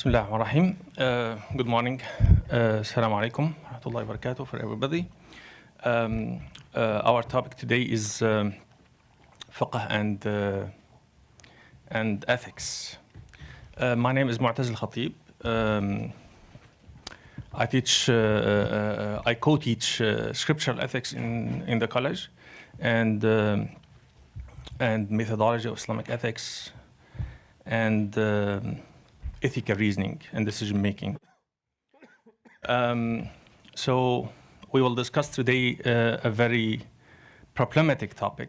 Bismillah ar-Rahim. Good morning. Assalamu alaikum wa rahmatullahi wa barakatuh for everybody. Our topic today is fiqh and ethics. My name is Mutaz al Khatib. I co-teach scriptural ethics in the college and methodology of Islamic ethics and ethical reasoning and decision making. So we will discuss today a very problematic topic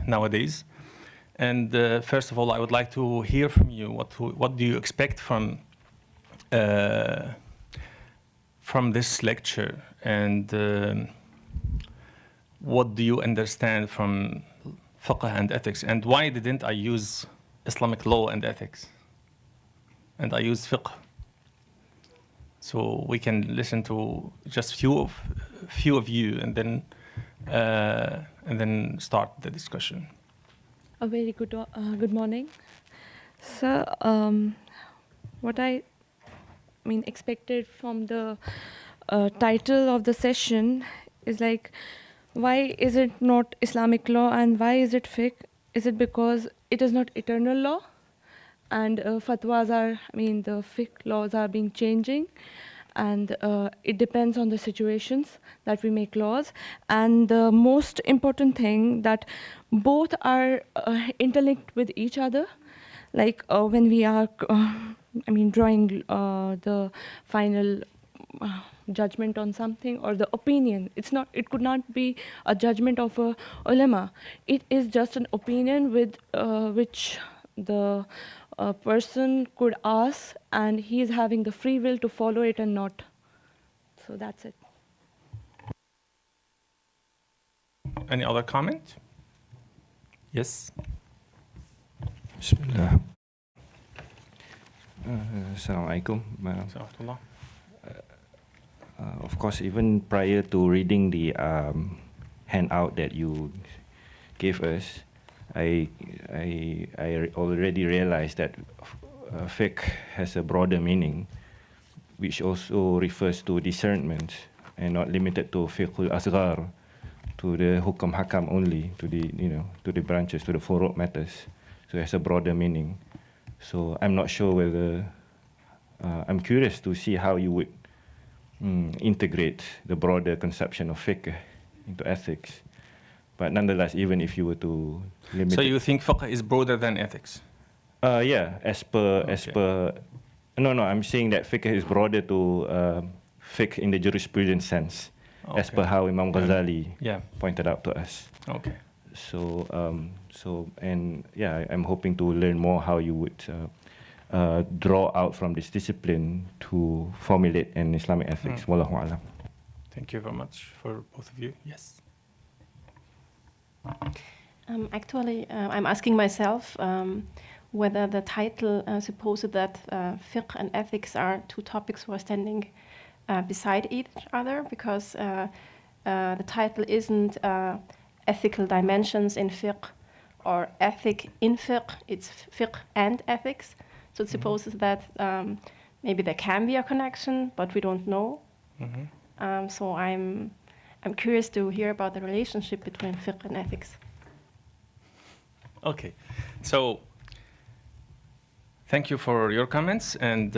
nowadays. And first of all, I would like to hear from you. What do you expect from this lecture, and what do you understand from fiqh and ethics? And why didn't I use Islamic law and ethics, and I use fiqh? So we can listen to just few of you, and then start the discussion. A very good morning. So what I expected from the title of the session is like, why is it not Islamic law and why is it fiqh? Is it because it is not eternal law, and fatwas are, the fiqh laws are being changing, and it depends on the situations that we make laws. And the most important thing, that both are interlinked with each other. Like when we are drawing the final judgment on something, or the opinion, it could not be a judgment of a ulama. It is just an opinion with which the person could ask, and he is having the free will to follow it and not. So that's it. Any other comment? Yes. Bismillah. Assalamu alaikum. Of course, even prior to reading the handout that you gave us, I already realized that fiqh has a broader meaning, which also refers to discernment and not limited to fiqhul asghar, to the hukum hakam only, to the branches, to the furu' matters. So it has a broader meaning. So I'm not sure whether I'm curious to see how you would integrate the broader conception of fiqh into ethics. But nonetheless, even if you were to limit... So you think fiqh is broader than ethics? Yeah, as per... No, I'm saying that fiqh is broader to fiqh in the jurisprudence sense, as per how Imam Ghazali pointed out to us. Okay. I'm hoping to learn more how you would draw out from this discipline to formulate an Islamic ethics. Wallahu a'lam. Thank you very much for both of you. Yes. I'm asking myself whether the title supposes that fiqh and ethics are two topics who are standing beside each other, because the title isn't ethical dimensions in fiqh or ethic in fiqh, it's fiqh and ethics. So it supposes that maybe there can be a connection, but we don't know. So I'm curious to hear about the relationship between fiqh and ethics. Okay, so thank you for your comments, and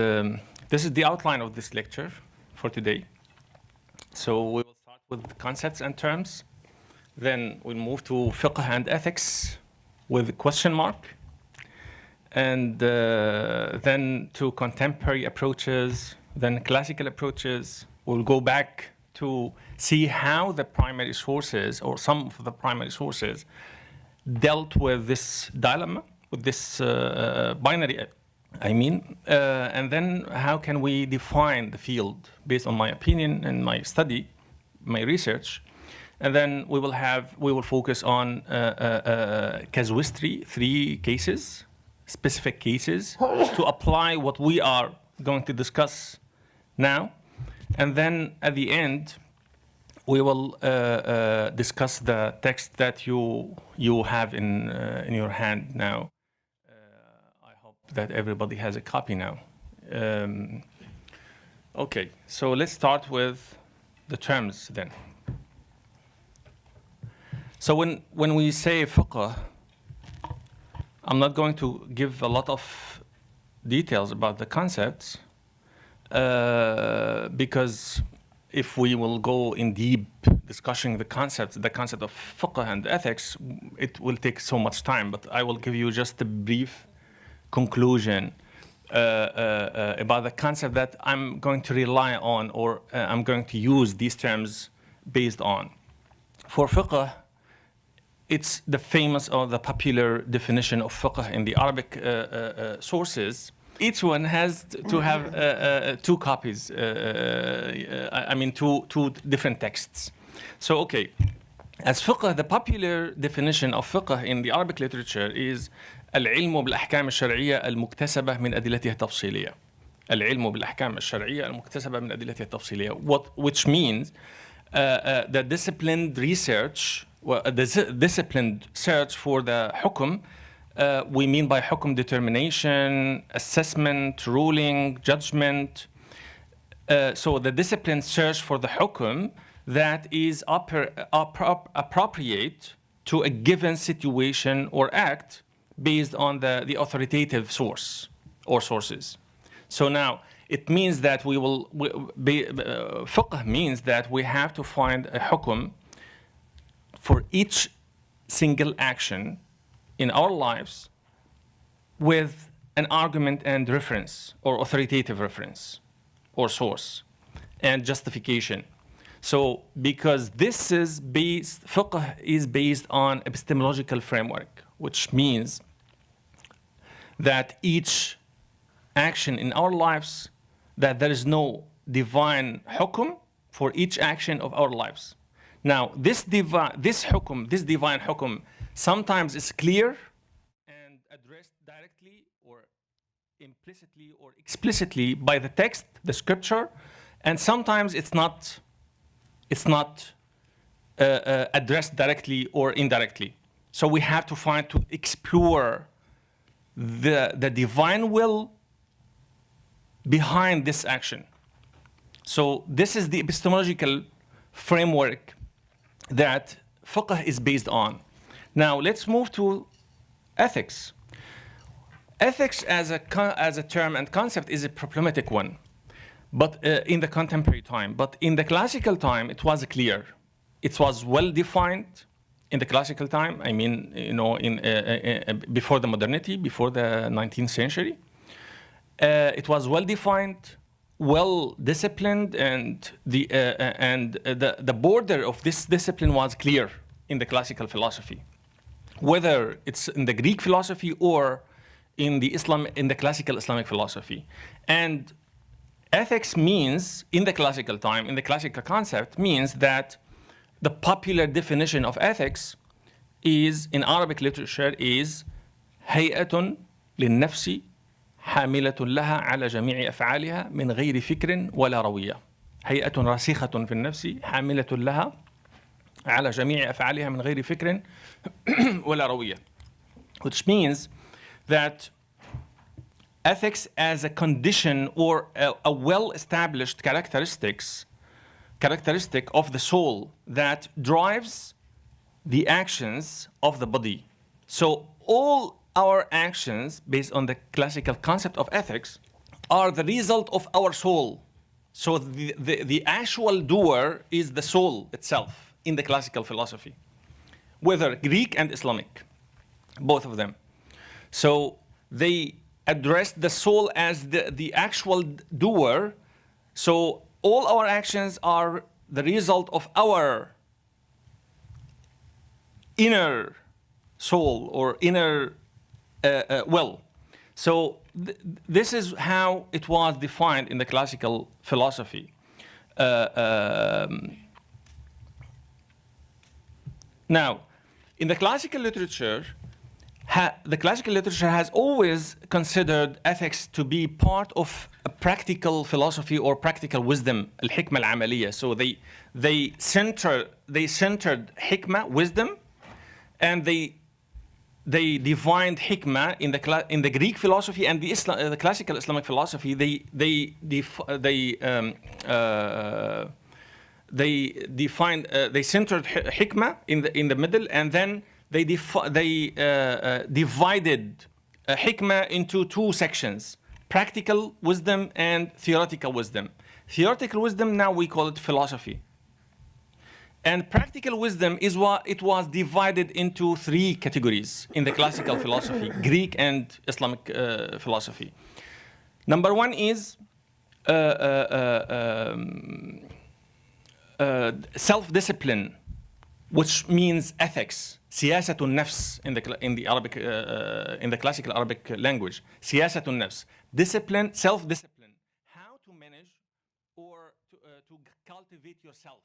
this is the outline of this lecture for today. So we will start with the concepts and terms, then we'll move to fiqh and ethics with a question mark, and then to contemporary approaches, then classical approaches. We'll go back to see how the primary sources, or some of the primary sources, dealt with this dilemma, with this binary, and then how can we define the field based on my opinion and my study, my research. And then we will focus on casuistry, 3 cases, specific cases, to apply what we are going to discuss now. And then at the end, we will discuss the text that you have in your hand now. I hope that everybody has a copy now. Okay, so let's start with the terms then. So when we say fiqh, I'm not going to give a lot of details about the concepts because if we will go in deep discussing the concept of fiqh and ethics, it will take so much time, but I will give you just a brief conclusion about the concept that I'm going to rely on, or I'm going to use these terms based on. For fiqh, it's the famous or the popular definition of fiqh in the Arabic sources. Each one has to have two copies, I mean two different texts. So, okay, as fiqh, the popular definition of fiqh in the Arabic literature is العلم بالأحكام الشرعية المكتسبة من أدلتها التفصيلية. العلم بالأحكام الشرعية المكتسبة من أدلتها التفصيلية. Which means the disciplined research, the disciplined search for the حكم. We mean by حكم determination, assessment, ruling, judgment. So the disciplined search for the حكم that is appropriate to a given situation or act based on the authoritative source or sources. So now it means that fiqh means that we have to find a حكم for each single action in our lives with an argument and reference or authoritative reference or source and justification. So because this is fiqh is based on epistemological framework, which means that each action in our lives, that there is no divine hukum for each action of our lives. Now, this divine hukum sometimes is clear and addressed directly or implicitly or explicitly by the text, the scripture, and sometimes it's not addressed directly or indirectly. So we have to explore the divine will behind this action. So this is the epistemological framework that fiqh is based on. Now let's move to ethics. Ethics as a term and concept is a problematic one, but in the contemporary time. But in the classical time, it was clear. It was well defined. In the classical time, I mean, before the modernity, before the 19th century, it was well defined, well disciplined, and the border of this discipline was clear in the classical philosophy, whether it's in the Greek philosophy or in the classical Islamic philosophy. And ethics means, in the classical time, in the classical concept, means that the popular definition of ethics is, in Arabic literature, is هيئة للنفس حاملة لها على جميع أفعالها من غير فكر ولا روية. هيئة راسخة في النفس حاملة لها على جميع أفعالها من غير فكر ولا روية. Which means that ethics as a condition or a well-established characteristic of the soul that drives the actions of the body. So all our actions, based on the classical concept of ethics, are the result of our soul. So the actual doer is the soul itself in the classical philosophy, whether Greek and Islamic, both of them. So they addressed the soul as the actual doer. So all our actions are the result of our inner soul or inner will. So this is how it was defined in the classical philosophy. Now, in the classical literature, the classical literature has always considered ethics to be part of a practical philosophy or practical wisdom, al-hikmah al-amaliyah. So they centered hikmah, wisdom, and they they defined hikmah in the Greek philosophy and the classical Islamic philosophy. They centered hikmah in the middle, and then they divided hikmah into two sections: practical wisdom and theoretical wisdom. Theoretical wisdom, now we call it philosophy. And practical wisdom is what it was divided into three categories in the classical philosophy, Greek and Islamic philosophy. Number one is self-discipline, which means ethics. Siyasatun nafs in the classical Arabic language. Siyasatun nafs, discipline, self-discipline, how to manage or to cultivate yourself.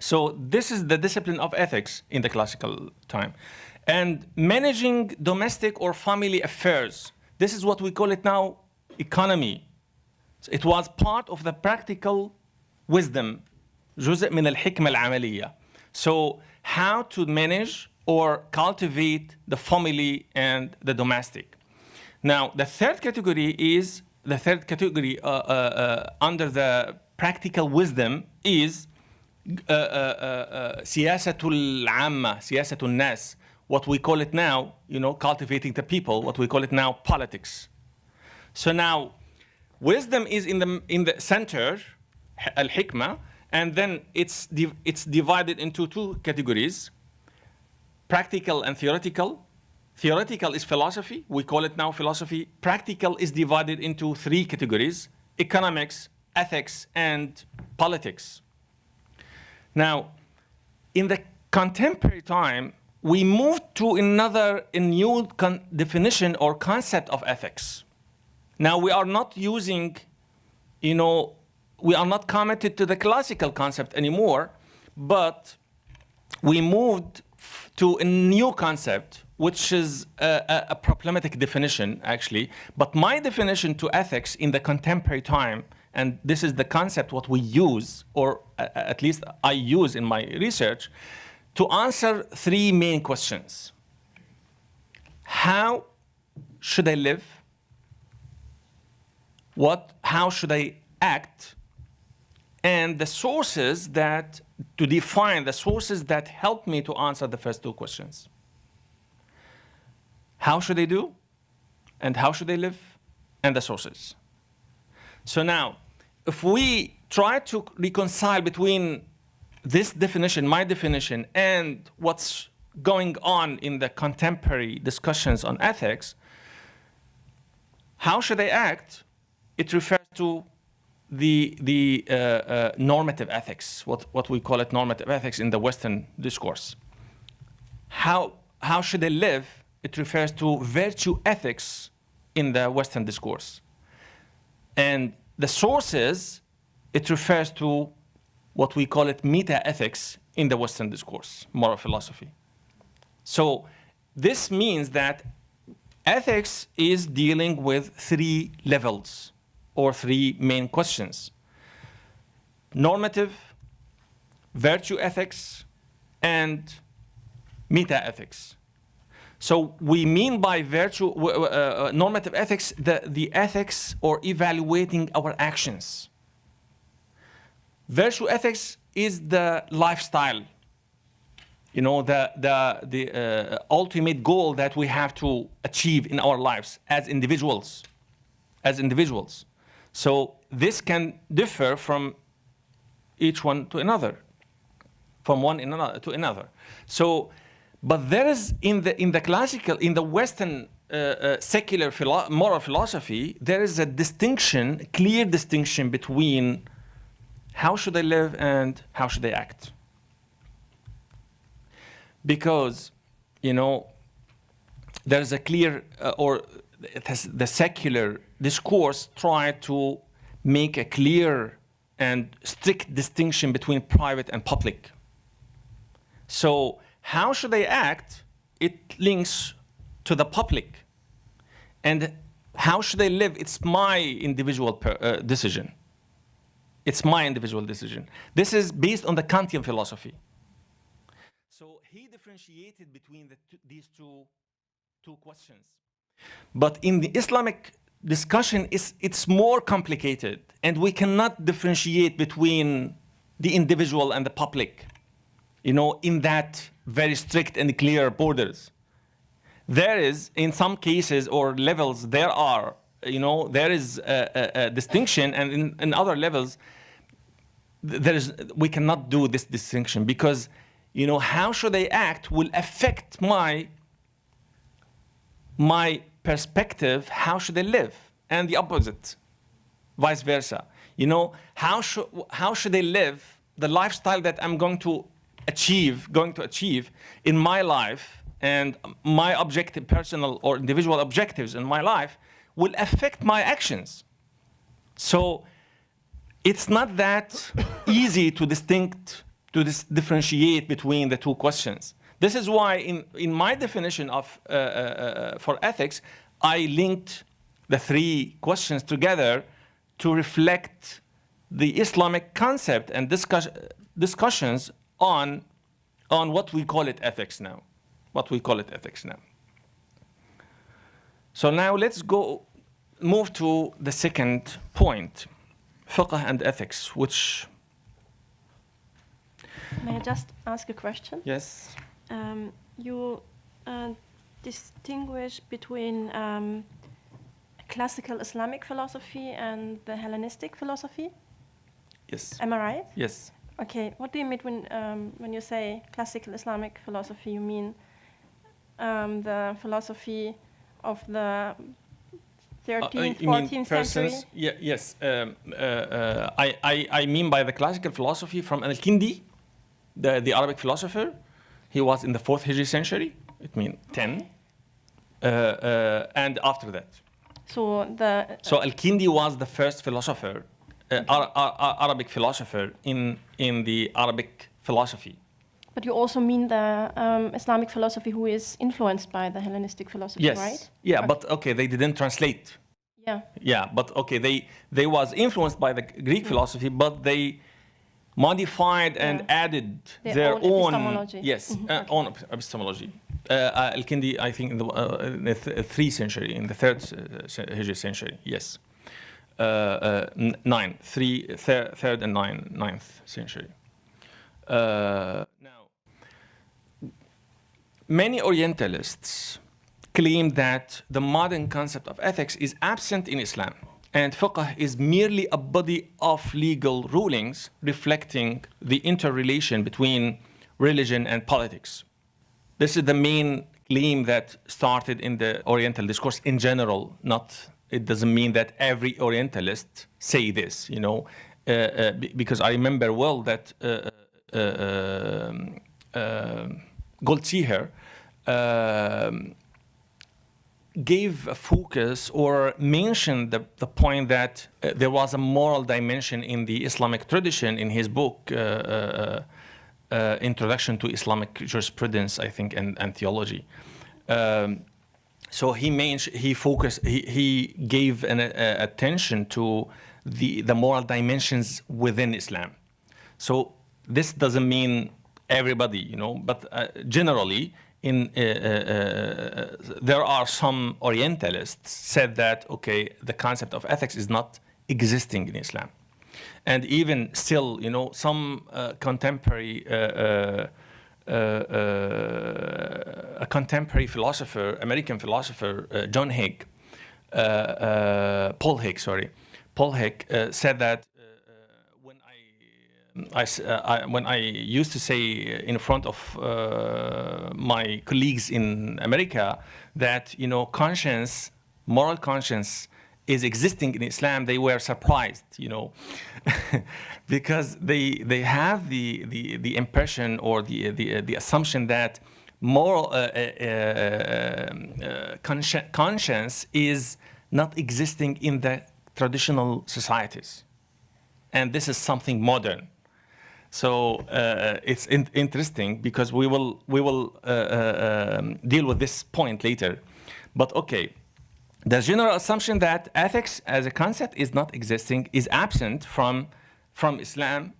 So this is the discipline of ethics in the classical time. And managing domestic or family affairs, this is what we call it now economy. So it was part of the practical wisdom, جزء من الحكمة العملية. So how to manage or cultivate the family and the domestic. Now the third category under the practical wisdom is سياسة العامة, سياسة الناس, what we call it now, cultivating the people, what we call it now politics. So now wisdom is in the center, al-hikmah, and then it's divided into two categories: practical and theoretical. Theoretical is philosophy, we call it now philosophy. Practical is divided into three categories: economics, ethics, and politics. Now, in the contemporary time, we moved to a new definition or concept of ethics. Now, we are not using, we are not committed to the classical concept anymore, but we moved to a new concept, which is a problematic definition, actually. But my definition to ethics in the contemporary time, and this is the concept what we use, or at least I use in my research, to answer three main questions. How should I live? How should I act? And to define the sources that help me to answer the first two questions. How should I do? And how should I live? And the sources. So now, if we try to reconcile between this definition, my definition, and what's going on in the contemporary discussions on ethics, how should I act? It refers to the normative ethics, what we call it normative ethics in the Western discourse. How should I live? It refers to virtue ethics in the Western discourse. And the sources, it refers to what we call it meta-ethics in the Western discourse, moral philosophy. So this means that ethics is dealing with three levels or three main questions: normative, virtue ethics, and meta-ethics. So we mean by normative ethics, the ethics or evaluating our actions. Virtue ethics is the lifestyle, the ultimate goal that we have to achieve in our lives as individuals. So this can differ from each one to another, from one to another. So, but there is in the Western secular moral philosophy, there is a clear distinction between how should I live and how should I act. Because, there's a clear, the secular discourse tried to make a clear and strict distinction between private and public. So how should I act? It links to the public. And how should I live? It's my individual decision. It's my individual decision. This is based on the Kantian philosophy. So he differentiated between these two two questions. But in the Islamic discussion, it's more complicated, and we cannot differentiate between the individual and the public, in that very strict and clear borders. There is, in some cases or levels, there is a distinction, and in other levels, we cannot do this distinction because, how should I act will affect my perspective, how should I live, and the opposite, vice versa. How should I live the lifestyle that I'm going to achieve in my life, and my personal or individual objectives in my life will affect my actions. So it's not that easy to differentiate between the two questions. This is why in my definition for ethics, I linked the three questions together to reflect the Islamic concept and discussions on what we call it ethics now. So now let's move to the second point, fiqh and ethics, which... May I just ask a question? Yes. You distinguish between classical Islamic philosophy and the Hellenistic philosophy? Yes. Am I right? Yes. Okay. What do you mean when you say classical Islamic philosophy? You mean the philosophy of the 13th, 14th century? Yes. I mean by the classical philosophy from Al-Kindi, the Arabic philosopher. He was in the 4th Hijri century. It means 10. And after that. So Al-Kindi was the first philosopher, Arabic philosopher in the Arabic philosophy. But you also mean the Islamic philosophy who is influenced by the Hellenistic philosophy, yes. right? Yeah, but okay, they didn't translate. Yeah. Yeah, but okay, they was influenced by the Greek philosophy, but they modified and added their own epistemology. Yes, own epistemology. Al-Kindi, I think, in the 3rd century, in the 3rd Hijri century. Yes, 3rd and 9th century. Now, many Orientalists claim that the modern concept of ethics is absent in Islam, and fiqh is merely a body of legal rulings reflecting the interrelation between religion and politics. This is the main claim that started in the Oriental discourse in general. It doesn't mean that every Orientalist say this, because I remember well that Goldziher gave a focus or mentioned the point that there was a moral dimension in the Islamic tradition in his book, Introduction to Islamic Jurisprudence, I think, and Theology. So he gave attention to the moral dimensions within Islam. So this doesn't mean everybody, but generally, there are some Orientalists said that, okay, the concept of ethics is not existing in Islam. And even still, some contemporary philosopher, American philosopher, Paul Hegg said that when I used to say in front of my colleagues in America that moral conscience is existing in Islam, they were surprised, because they have the impression or the assumption that moral conscience is not existing in the traditional societies, and this is something modern. So it's interesting because we will deal with this point later. But okay, the general assumption that ethics as a concept is not existing is absent from Islam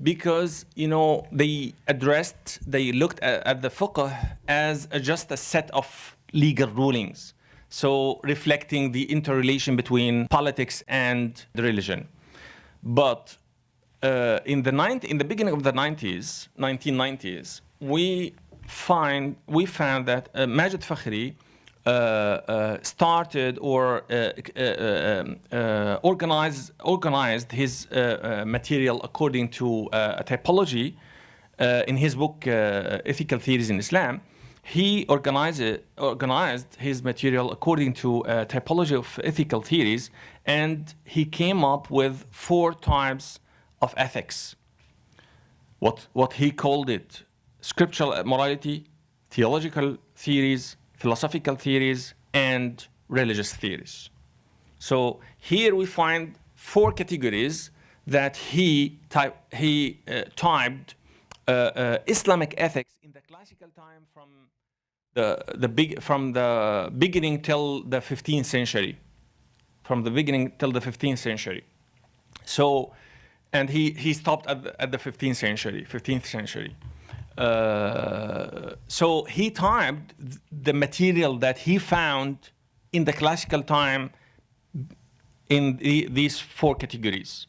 because they looked at the fiqh as just a set of legal rulings. So reflecting the interrelation between politics and the religion. But in the beginning of the 1990s, we found that Majid Fakhri started or organized his material according to a typology in his book Ethical Theories in Islam. He organized his material according to a typology of ethical theories, and he came up with 4 types of ethics. What he called it: scriptural morality, theological theories, philosophical theories, and religious theories. So here we find 4 categories that he typed Islamic ethics in the classical time from the beginning till the 15th century. From the beginning till the 15th century. So, and he stopped at the 15th century. So he typed the material that he found in the classical time in these 4 categories.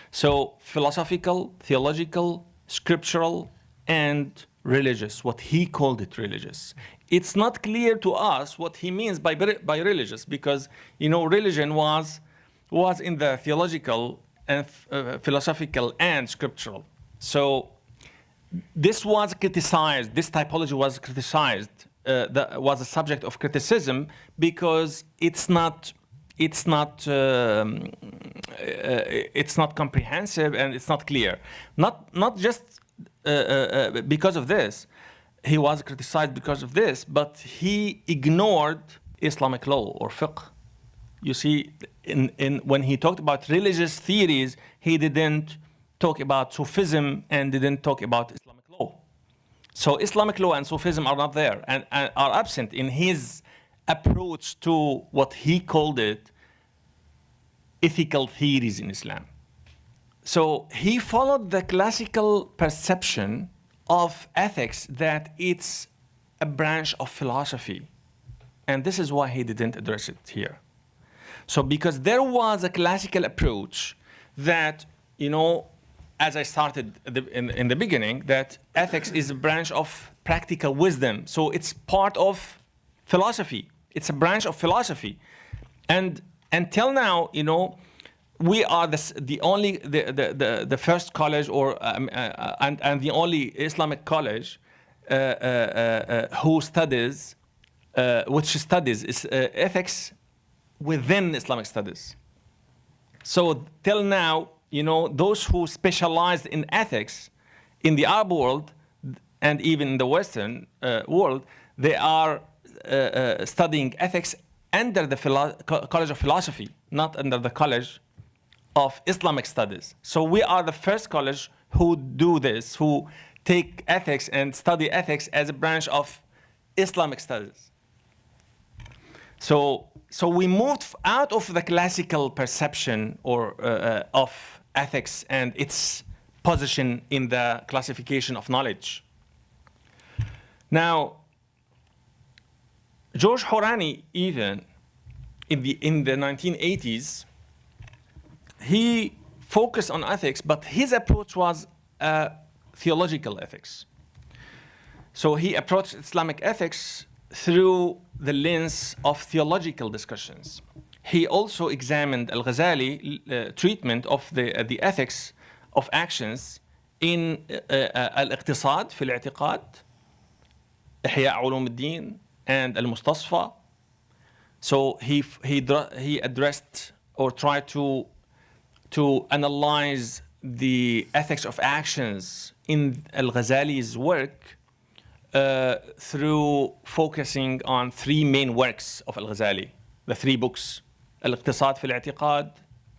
So philosophical, theological, scriptural, and religious, what he called it religious. It's not clear to us what he means by religious, because, you know, religion was in the theological and philosophical and scriptural. So this was criticized, this typology was criticized, was a subject of criticism, because it's not comprehensive and it's not clear. Not just because of this, he was criticized because of this, but he ignored Islamic law or fiqh. You see, when he talked about religious theories, he didn't talk about Sufism and didn't talk about Islamic law. So Islamic law and Sufism are not there and are absent in his approach to what he called it ethical theories in Islam. So he followed the classical perception of ethics that it's a branch of philosophy. And this is why he didn't address it here. So because there was a classical approach that, you know, as I started in the beginning, that ethics is a branch of practical wisdom. So it's part of philosophy. It's a branch of philosophy. And until now, you know, we are the first college and the only Islamic college which studies ethics within Islamic studies. So till now, you know, those who specialized in ethics in the Arab world and even in the Western world, they are studying ethics under the College of Philosophy, not under the College of Islamic Studies. So we are the first college who do this, who take ethics and study ethics as a branch of Islamic studies. So we moved out of the classical perception of ethics and its position in the classification of knowledge. Now, George Horani, even in the 1980s, he focused on ethics, but his approach was theological ethics. So he approached Islamic ethics through the lens of theological discussions. He also examined Al-Ghazali treatment of the ethics of actions in Al-Iqtisad في الاعتقاد, إحياء علوم الدين, and Al-Mustasfa. So he addressed or tried to analyze the ethics of actions in Al-Ghazali's work through focusing on 3 main works of Al-Ghazali, the 3 books, Al-Iqtisad في الاعتقاد,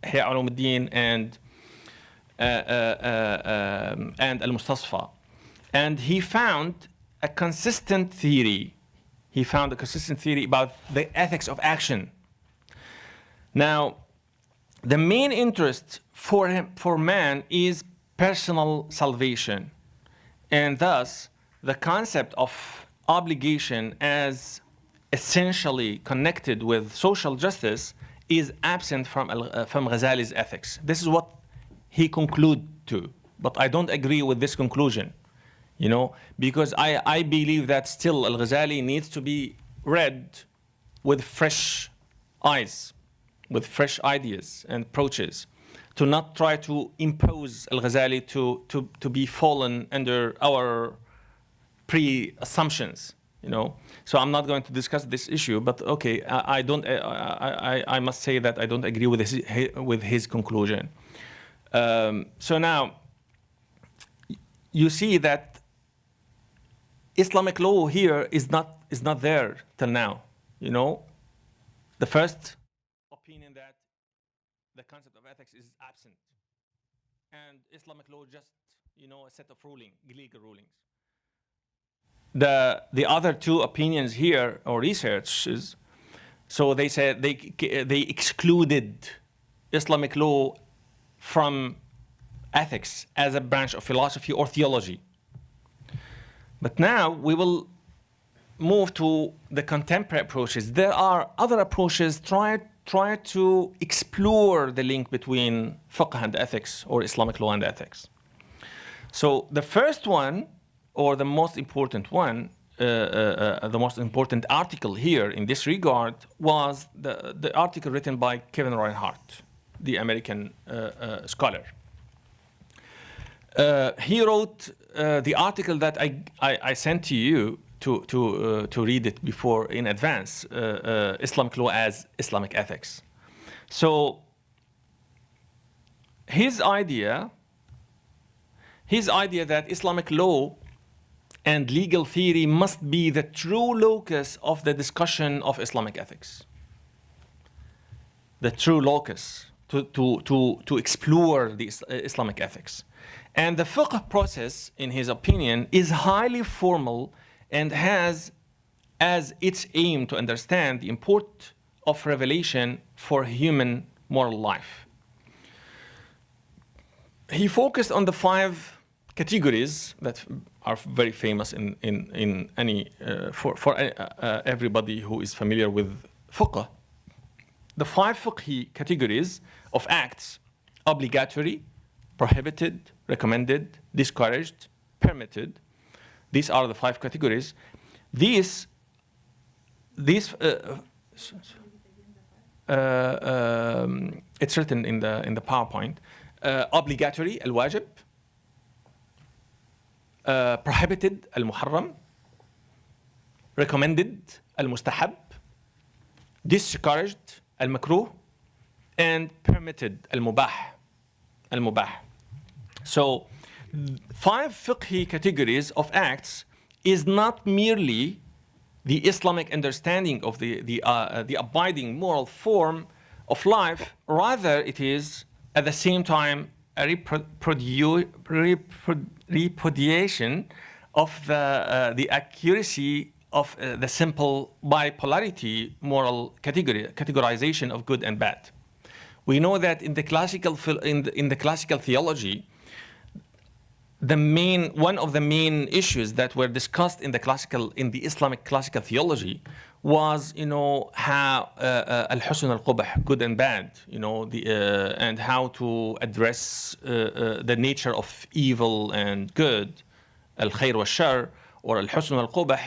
إحياء علوم الدين, and Al-Mustasfa. And he found a consistent theory. He found a consistent theory about the ethics of action. Now, the main interest for man is personal salvation, and thus the concept of obligation as essentially connected with social justice is absent from Ghazali's ethics. This is what he concluded to, but I don't agree with this conclusion, you know, because I believe that still Al-Ghazali needs to be read with fresh eyes, with fresh ideas and approaches, to not try to impose Al-Ghazali to be fallen under our pre-assumptions, you know. So I'm not going to discuss this issue, but okay, I must say that I don't agree with his conclusion. So now, you see that Islamic law here is not there till now, you know. The first opinion that the concept of ethics is absent, and Islamic law just, you know, a set of legal rulings. The other two opinions here, or researches, so they said they excluded Islamic law from ethics as a branch of philosophy or theology. But now we will move to the contemporary approaches. There are other approaches try to explore the link between fiqh and ethics, or Islamic law and ethics. So the first one, or the most important one, the most important article here in this regard was the article written by Kevin Reinhart, the American scholar. He wrote the article that I sent to you to read it before in advance, Islamic law as Islamic ethics. So his idea that Islamic law and legal theory must be the true locus of the discussion of Islamic ethics. The true locus to explore the Islamic ethics. And the fiqh process, in his opinion, is highly formal and has as its aim to understand the import of revelation for human moral life. He focused on the 5 categories that are very famous in any for everybody who is familiar with fiqh. The 5 fiqhi categories of acts: obligatory, prohibited, recommended, discouraged, permitted. These are the 5 categories. It's written in the PowerPoint. Obligatory, al-wajib. Prohibited, al-muharram. Recommended, al-mustahab. Discouraged, al-makruh. And permitted, al-mubah. So 5 fiqhi categories of acts is not merely the Islamic understanding of the abiding moral form of life, rather it is at the same time a repudiation of the accuracy of the simple bipolarity moral categorization of good and bad. We know that in the classical theology, one of the main issues that were discussed in the Islamic classical theology was, you know, how al-husn al-qubh, good and bad, you know, and how to address the nature of evil and good, al-khair wa shar, or al-husn al-qubh,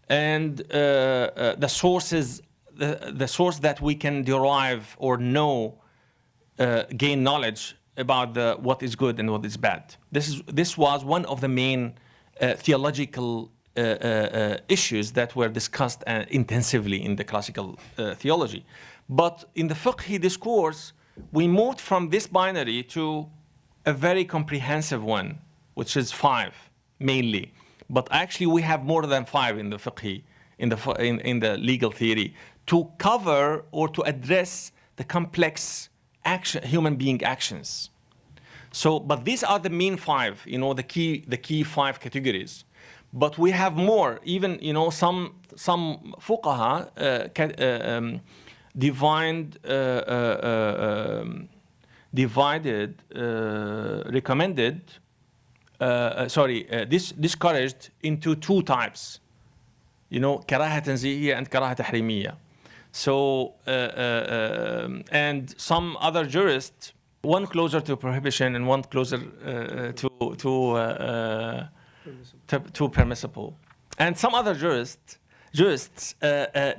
and the sources, the source that we can derive or know, gain knowledge about what is good and what is bad. This was one of the main theological issues that were discussed intensively in the classical theology. But in the fiqhi discourse, we moved from this binary to a very comprehensive one, which is 5 mainly. But actually, we have more than 5 in the fiqhi, in the legal theory, to cover or to address the complex human being actions. So, but these are the main 5, you know, the key 5 categories. But we have more. Even, you know, some fuqaha discouraged into 2 types. كراهة تنزيهية and كراهة تحريمية. So, and some other jurists, one closer to prohibition and one closer to permissible. And some other jurists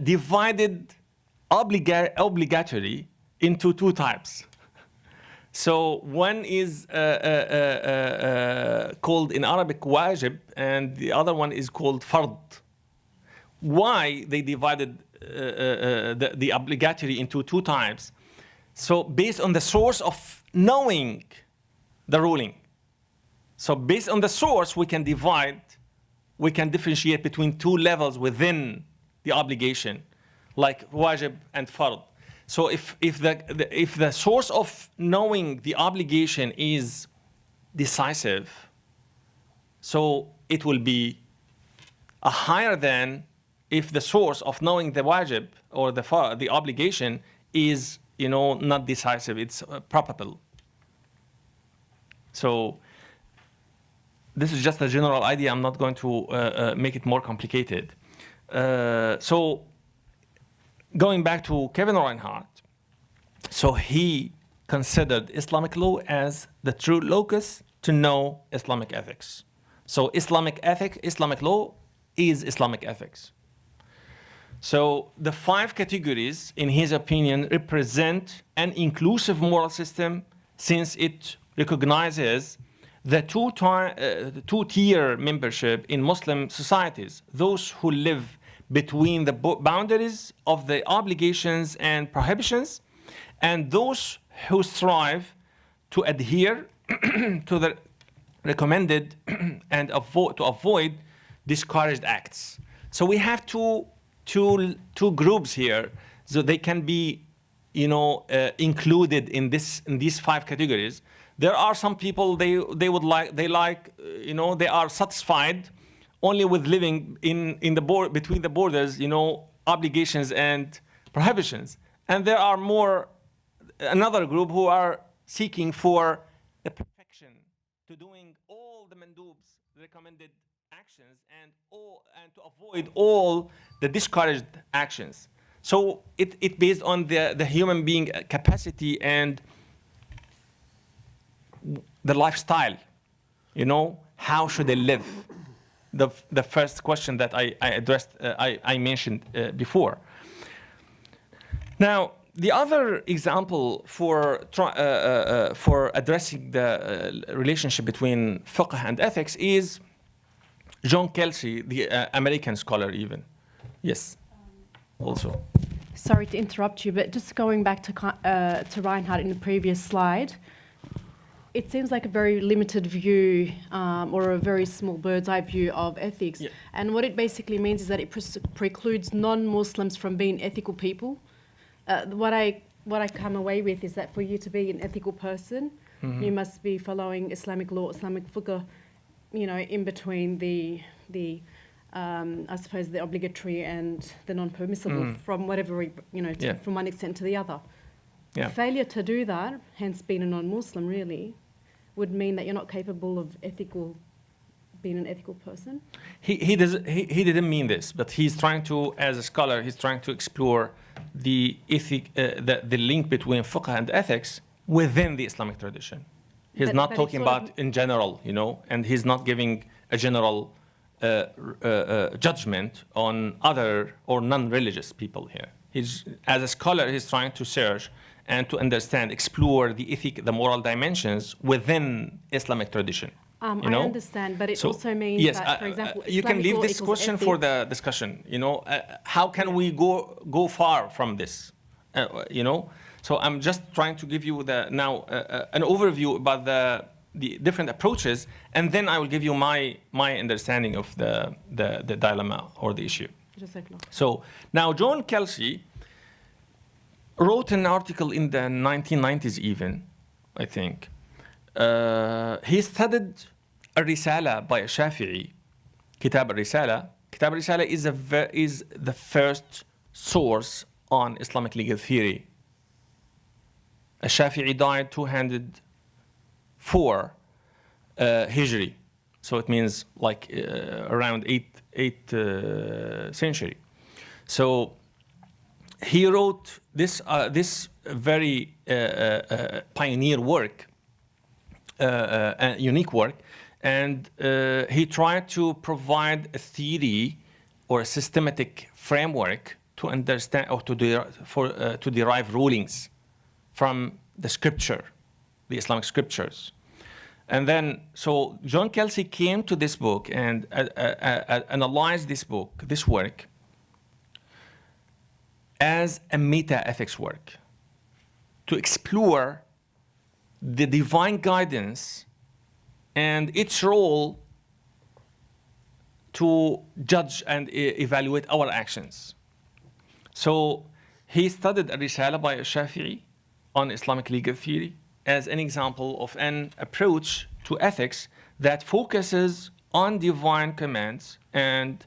divided obligatory into two types. So one is called in Arabic wajib, and the other one is called fard. Why they divided the obligatory into two types? So based on the source of knowing the ruling. So based on the source, we can differentiate between two levels within the obligation, like wajib and fard. So if the source of knowing the obligation is decisive, so it will be a higher than if the source of knowing the wajib or the obligation is not decisive, it's probable. So this is just a general idea. I'm not going to make it more complicated. So going back to Kevin Reinhardt, so he considered Islamic law as the true locus to know Islamic ethics. So Islamic law is Islamic ethics. So the 5 categories, in his opinion, represent an inclusive moral system, since it recognizes the two-tier membership in Muslim societies, those who live between the boundaries of the obligations and prohibitions, and those who strive to adhere to the recommended and to avoid discouraged acts. So we have two groups here, so they can be included in these 5 categories. There are some people they are satisfied only with living in the between the borders, obligations and prohibitions. And there are another group who are seeking for the perfection, to doing all the mandubs, recommended actions, and to avoid all the discouraged actions. So it based on the human being capacity and the lifestyle, how should they live? The first question that I addressed, I mentioned before. Now, the other example for addressing the relationship between fiqh and ethics is John Kelsey, the American scholar even. Yes, also. Sorry to interrupt you, but just going back to Reinhardt in the previous slide, it seems like a very limited view or a very small bird's eye view of ethics. Yeah. And what it basically means is that it precludes non-Muslims from being ethical people. What I come away with is that for you to be an ethical person, you must be following Islamic law, Islamic fiqh, in between the I suppose the obligatory and the non-permissible from whatever, from one extent to the other. Yeah. Failure to do that, hence being a non-Muslim really, would mean that you're not capable of being an ethical person. He didn't mean this, but he's trying to, as a scholar, he's trying to explore the link between fiqh and ethics within the Islamic tradition. He's not talking about in general, and he's not giving a general judgment on other or non-religious people here. As a scholar, he's trying to search and to understand, explore the moral dimensions within Islamic tradition. I understand, but it also means that, for example, you can leave this question for the discussion. How can we go far from this? So I'm just trying to give you an overview about the different approaches, and then I will give you my understanding of the dilemma or the issue. So now John Kelsey wrote an article in the 1990s even, I think. He studied a risala by a Shafi'i, Kitab al-Risala. Kitab al-Risala is the first source on Islamic legal theory. A Shafi'i died 204 Hijri. So it means like around 8th century. So he wrote this very pioneer work, a unique work, and he tried to provide a theory or a systematic framework to understand or to derive rulings from the scripture, the Islamic scriptures. And then, so John Kelsey came to this book and analyzed this book, this work, as a meta-ethics work to explore the divine guidance and its role to judge and evaluate our actions. So he studied a risala by Shafi'i on Islamic legal theory as an example of an approach to ethics that focuses on divine commands and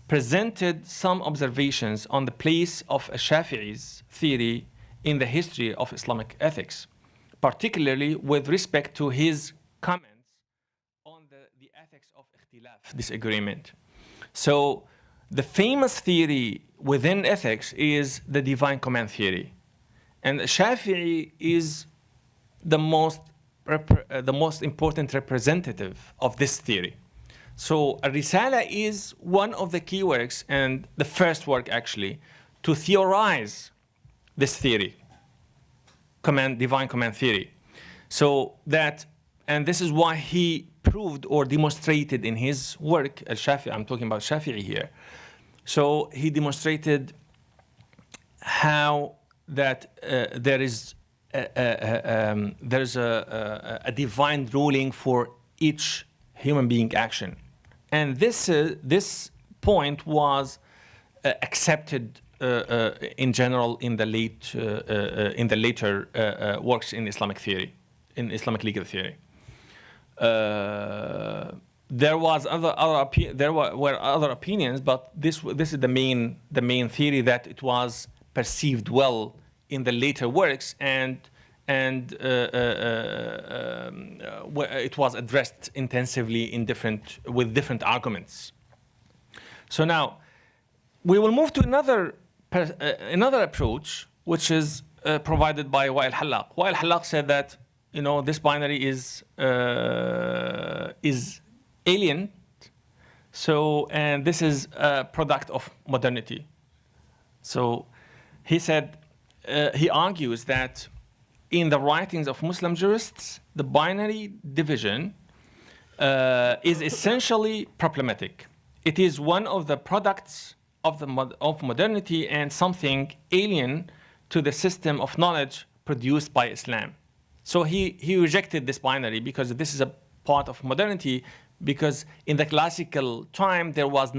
presented some observations on the place of a Shafi'i's theory in the history of Islamic ethics, particularly with respect to his comments on the ethics of ikhtilaf, disagreement. So the famous theory within ethics is the divine command theory. And Shafi'i is the most important representative of this theory. So Risala is one of the key works and the first work actually to theorize this theory, divine command theory. So that, and this is why he proved or demonstrated in his work, Al-Shafi'i, I'm talking about Shafi'i here. So he demonstrated how that there's a divine ruling for each human being action. And this point was accepted in general in the later works in Islamic theory, in Islamic legal theory. There were other opinions, but this is the main theory, that it was perceived well in the later works, and it was addressed intensively with different arguments. So now we will move to another approach, which is provided by Wa'il Hallaq. Wa'il Hallaq said that this binary is alien. So, and this is a product of modernity. So he said, he argues that in the writings of Muslim jurists, the binary division is essentially problematic. It is one of the products of modernity and something alien to the system of knowledge produced by Islam. So he rejected this binary because this is a part of modernity, because in the classical time there was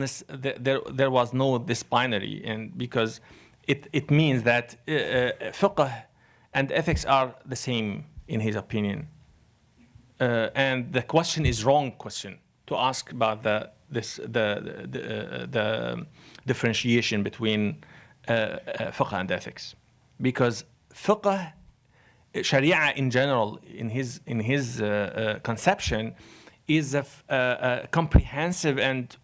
no this binary, and because it means that fiqh and ethics are the same in his opinion. And the question is wrong question to ask about the differentiation between fiqh and ethics, because fiqh, Sharia in general, in his conception, is a comprehensive and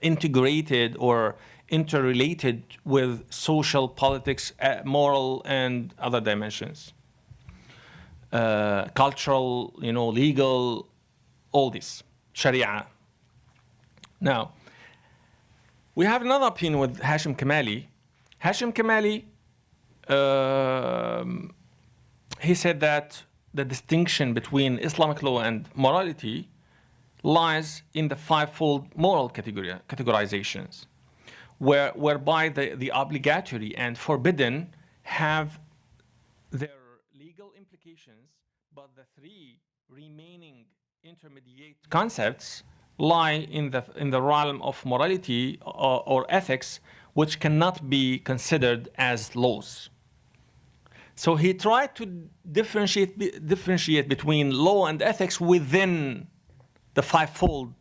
integrated or interrelated with social, politics, moral, and other dimensions. Cultural, legal, all this, Sharia. Now, we have another opinion with Hashim Kamali. Hashim Kamali, he said that the distinction between Islamic law and morality lies in the fivefold moral categorizations, whereby the obligatory and forbidden have their legal implications, but the three remaining intermediate concepts lie in the realm of morality or ethics, which cannot be considered as laws. So he tried to differentiate between law and ethics within the fivefold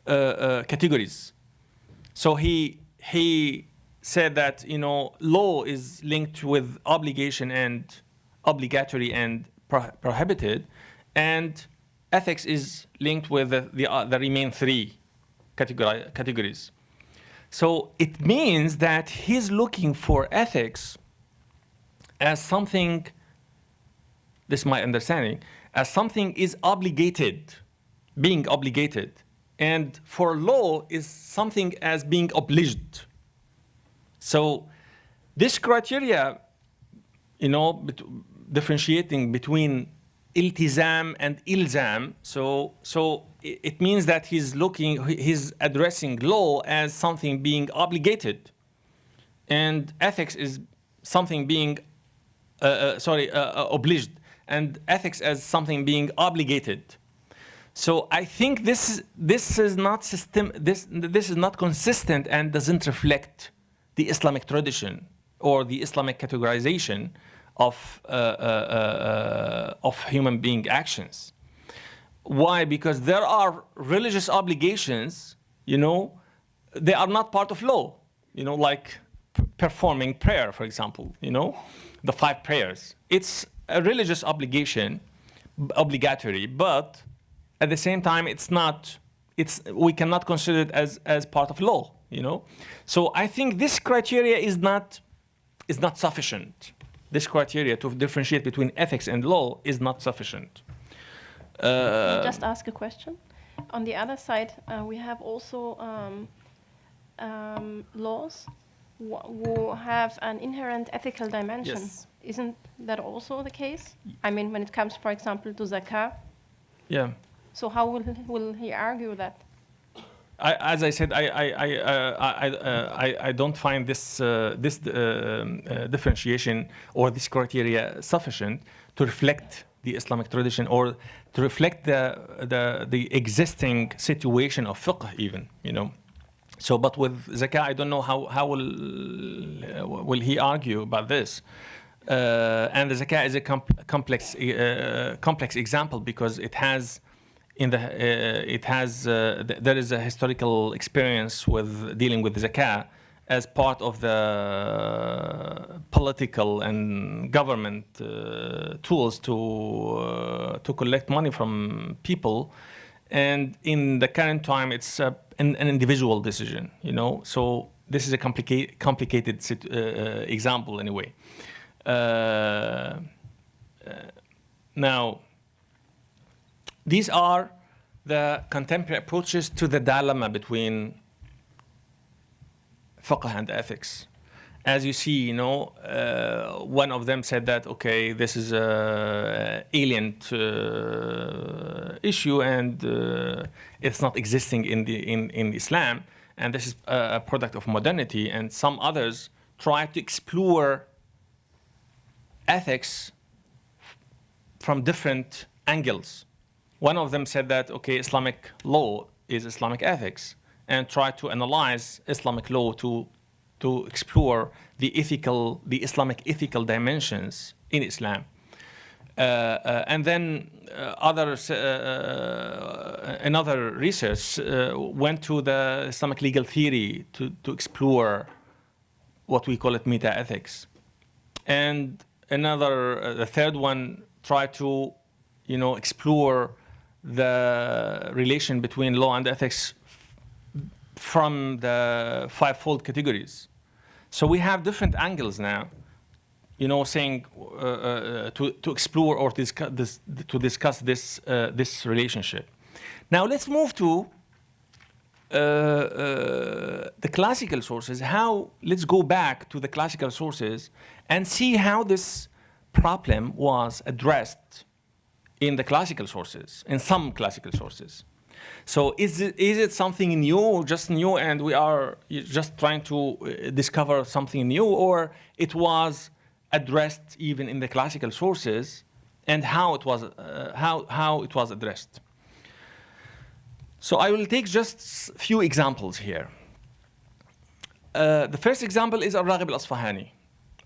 categories. So he said that law is linked with obligation and obligatory and prohibited, and ethics is linked with the remaining three categories. So it means that he's looking for ethics as something, this is my understanding, as something is obligated, being obligated. And for law is something as being obliged. So this criteria, differentiating between iltizam and ilzam, so it means that he's addressing law as something being obligated, and ethics is something being, obliged, and ethics as something being obligated. So I think this is not consistent and doesn't reflect the Islamic tradition or the Islamic categorization of human being actions. Why? Because there are religious obligations, they are not part of law, like performing prayer, for example, the 5 prayers. It's a religious obligation, obligatory, but at the same time, we cannot consider it as part of law, So I think this criteria is not sufficient. This criteria to differentiate between ethics and law is not sufficient. Can I just ask a question? On the other side, we have also laws who have an inherent ethical dimension. Yes. Isn't that also the case? I mean, when it comes, for example, to zakah. Yeah. So how will he argue that? As I said, I don't find this differentiation or this criteria sufficient to reflect the Islamic tradition or to reflect the existing situation of fiqh even, So, but with zakah, I don't know how will he argue about this. And the zakah is a complex example because it has. There is a historical experience with dealing with zakah as part of the political and government tools to collect money from people, and in the current time, it's an individual decision. So this is a complicated example anyway. Now. These are the contemporary approaches to the dilemma between fiqh and ethics. As you see, one of them said that, okay, this is an alien issue and it's not existing in Islam, and this is a product of modernity. And some others try to explore ethics from different angles. One of them said that, okay, Islamic law is Islamic ethics, and try to analyze Islamic law to explore the Islamic ethical dimensions in Islam. And then another research went to the Islamic legal theory to explore what we call it meta-ethics. And the third one tried to, explore the relation between law and ethics from the 5-fold categories. So we have different angles now, saying to explore or to discuss this relationship. Now let's move to the classical sources. Let's go back to the classical sources and see how this problem was addressed in the classical sources, in some classical sources. So is it something new, just new, and we are just trying to discover something new, or it was addressed even in the classical sources, and how it was addressed? So I will take just a few examples here. The first example is Al-Raghib al-Asfahani.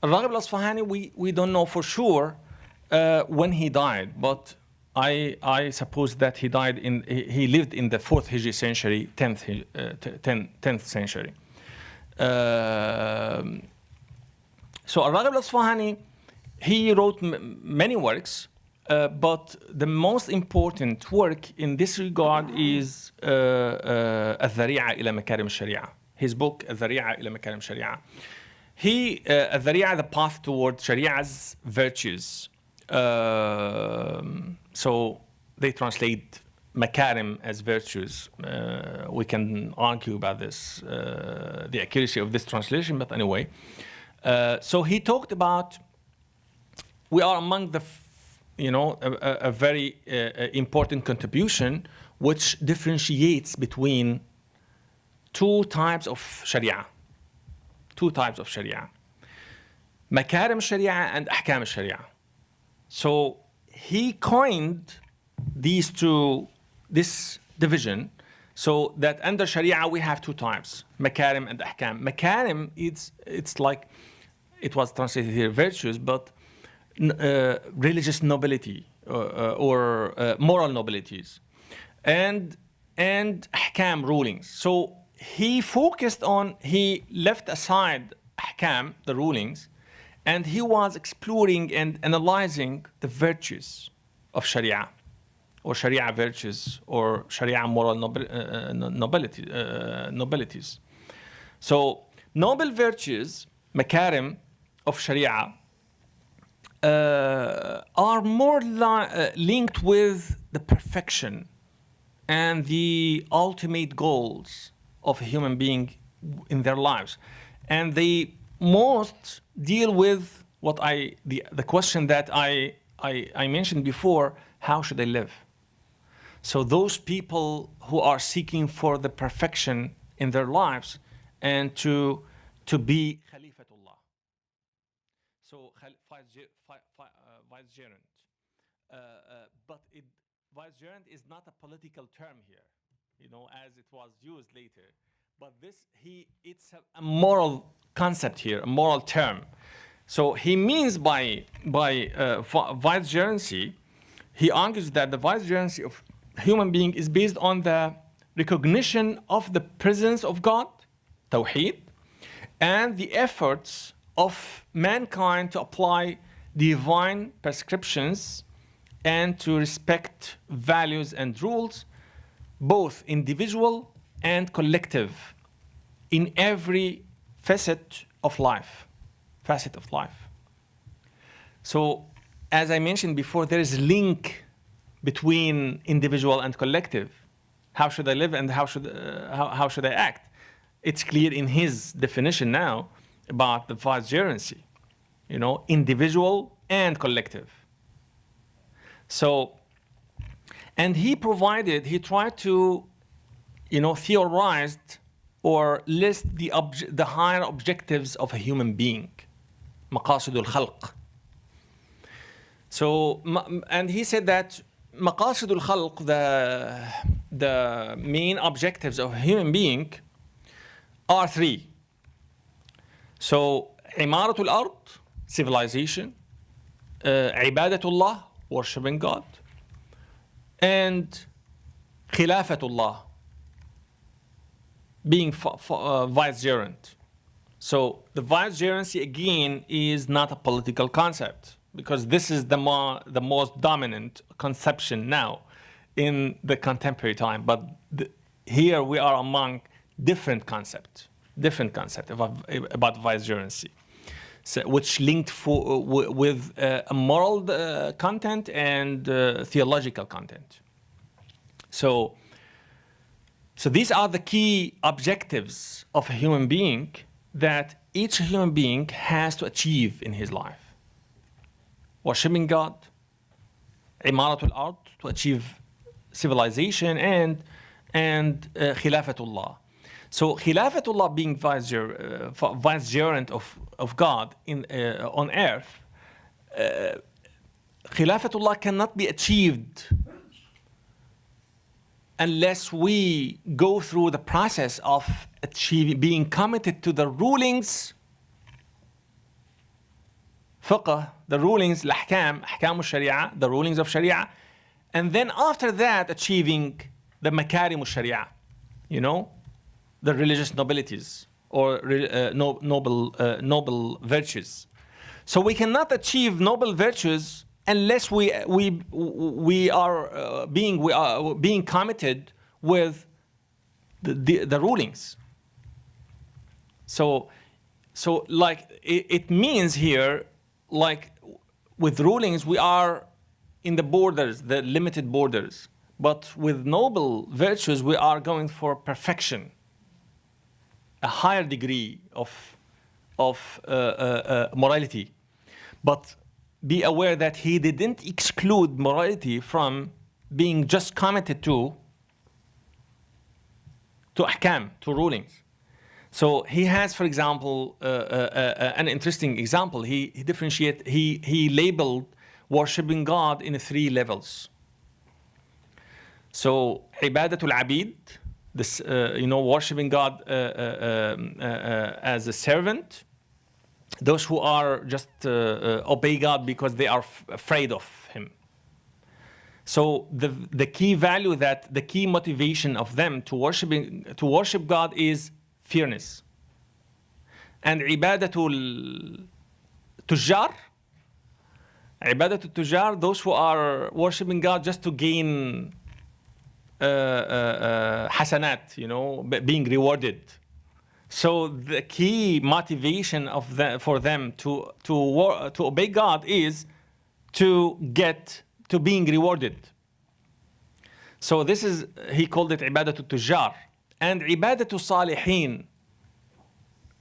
Al-Raghib al-Asfahani, we don't know for sure when he died, but I suppose that he lived in the 4th Hijri century, 10th century. So Al-Raghib al-Asfahani, he wrote many works, but the most important work in this regard is الذريعة إلى مكارم الشريعة. His book الذريعة إلى مكارم الشريعة. الذريعة, the path toward Sharia's virtues. So they translate makarim as virtues. We can argue about this, the accuracy of this translation, but anyway. So he talked about, we are among the, a very important contribution which differentiates between two types of Sharia. Makarim Sharia and Ahkam Sharia. So he coined this division, so that under Sharia we have two types, Makarim and Ahkam. Makarim, it's like, it was translated here, virtues, but religious nobility or moral nobilities, and Ahkam, rulings. So he left aside Ahkam, the rulings, and he was exploring and analyzing the virtues of Sharia, or Sharia virtues, or Sharia moral nobilities. So noble virtues, makarim of Sharia, are more linked with the perfection and the ultimate goals of a human being in their lives. And they most deal with the question that I mentioned before: how should they live? So those people who are seeking for the perfection in their lives and to be Khalifatullah. So vicegerent. But vicegerent is not a political term here, as it was used later. But it's a moral concept here, a moral term. So he means by vicegerency, he argues that the vicegerency of human being is based on the recognition of the presence of God, Tawheed, and the efforts of mankind to apply divine prescriptions and to respect values and rules, both individual and collective, in every facet of life. So, as I mentioned before, there is a link between individual and collective. How should I live and how should I act? It's clear in his definition now about the vicegerency, individual and collective. So, and he tried to, theorize or list the higher objectives of a human being, مقاصد الخلق. So, and he said that مقاصد الخلق, the main objectives of a human being, are three. So, عمارة الأرض, civilization, عبادة الله, worshiping God, and خلافة الله, being vicegerent. So the vicegerency again is not a political concept, because this is the most dominant conception now in the contemporary time. But here we are among different concept about vicegerency, so, which linked with a moral content and theological content. So these are the key objectives of a human being that each human being has to achieve in his life. Worshipping God, عمارة الأرض, to achieve civilization, and Khilafatullah. So Khilafatullah, being vicegerent of God on earth, Khilafatullah cannot be achieved unless we go through the process of being committed to the rulings, fiqh, the rulings, ahkam al-sharia, the rulings of sharia, and then after that achieving the makarim al-sharia, the religious nobilities or noble virtues. So we cannot achieve noble virtues unless we are being committed with the rulings. So like it means here, like with rulings we are in the borders, the limited borders, but with noble virtues we are going for perfection, a higher degree of morality. But be aware that he didn't exclude morality from being just committed to ahkam, to rulings. So he has, for example, an interesting example. He labeled worshipping God in 3 levels. So ibadatul abid, this worshipping God as a servant. Those who are just obey God because they are afraid of Him. So the key value, that the key motivation of them to worship God is fairness. And ibadatul tujjar, those who are worshiping God just to gain hasanat, being rewarded. So the key motivation for them to obey God is to being rewarded. So this is, he called it ibadatul tujjar. And ibadatul salihin,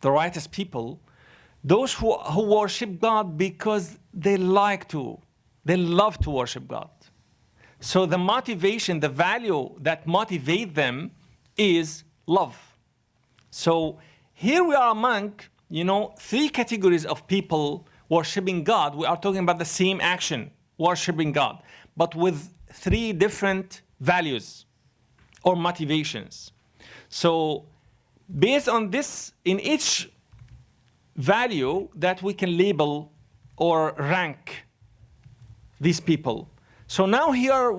the righteous people, those who worship God because they love to worship God. So the motivation, the value that motivate them is love. So here we are among, 3 categories of people worshiping God. We are talking about the same action, worshiping God, but with 3 different values or motivations. So based on this, in each value that we can label or rank these people. So now here